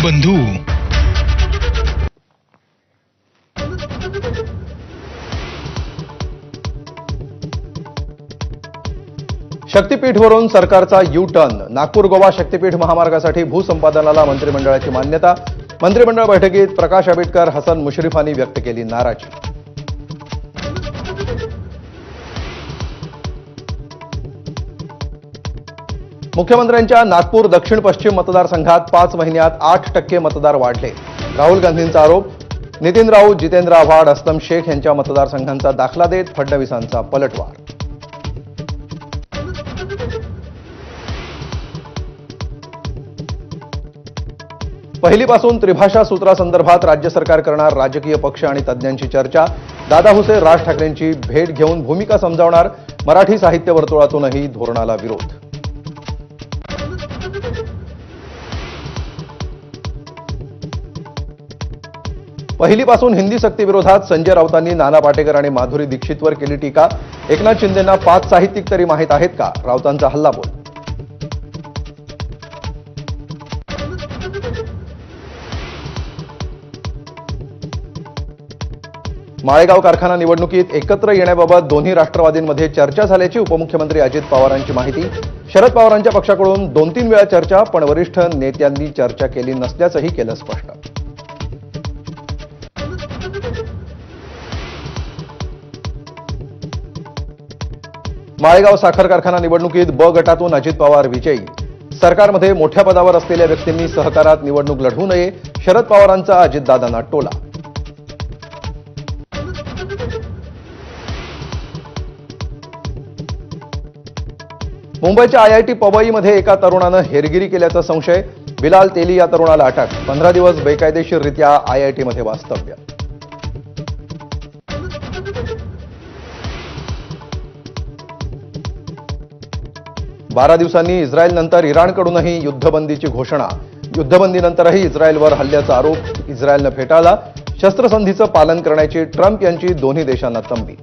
बंधू. शक्तीपीठवरून सरकारचा U turn. Nagpur Goa शक्तीपीठ महामार्गासाठी भूसंपादनाला मंत्रिमंडळाची मान्यता. मंत्रिमंडळ बैठकीत प्रकाश आंबेडकर, हसन मुश्रीफांनी व्यक्त केली नाराजी. मुख्यमंत्र्यांच्या नागपूर दक्षिण पश्चिम मतदारसंघात 5 महिन्यात 8% मतदार वाढले. राहुल गांधींचा आरोप. नितीन राऊत, जितेंद्र आव्हाड, असलम शेख यांच्या मतदारसंघांचा दाखला देत फडणवीसांचा पलटवार. पहिलीपासून त्रिभाषा सूत्रासंदर्भात राज्य सरकार करणार राजकीय पक्ष आणि तज्ज्ञांची चर्चा. दादा हुसे राज ठाकरेंची भेट घेऊन भूमिका समजावणार. मराठी साहित्य वर्तुळातूनही धोरणाला विरोध. पहिलीपासून हिंदी सक्तीविरोधात संजय राऊतांनी नाना पाटेकर आणि माधुरी दीक्षितवर केली टीका. एकनाथ शिंदेंना 5 साहित्यिक तरी माहीत आहेत का? राऊतांचा हल्लाबोल. माळेगाव कारखाना निवडणुकीत एकत्र येण्याबाबत दोन्ही राष्ट्रवादींमध्ये चर्चा झाल्याची उपमुख्यमंत्री अजित पवारांची माहिती. शरद पवारांच्या पक्षाकडून 2-3 वेळा चर्चा, पण वरिष्ठ नेत्यांनी चर्चा केली नसल्याचंही केलं स्पष्ट. माळेगाव साखर कारखाना निवडणुकीत ब गटातून अजित पवार विजयी. सरकारमध्ये मोठ्या पदावर असलेल्या व्यक्तींनी सहकारात निवडणूक लढवू नये, शरद पवारांचा अजितदादांना टोला. मुंबईच्या IIT पवईमध्ये एका तरुणानं हेरगिरी केल्याचा संशय. बिलाल तेली या तरुणाला अटक. 15 दिवस बेकायदेशीररित्या IIT मध्ये वास्तव्य. बारा दिवसांनी इस्रायलनंतर इराणकडूनही युद्धबंदीची घोषणा. युद्धबंदीनंतरही इस्रायलवर हल्ल्याचा आरोप इस्रायलनं फेटाळला. शस्त्रसंधीचं पालन करण्याची ट्रम्प यांची दोन्ही देशांना तंबी.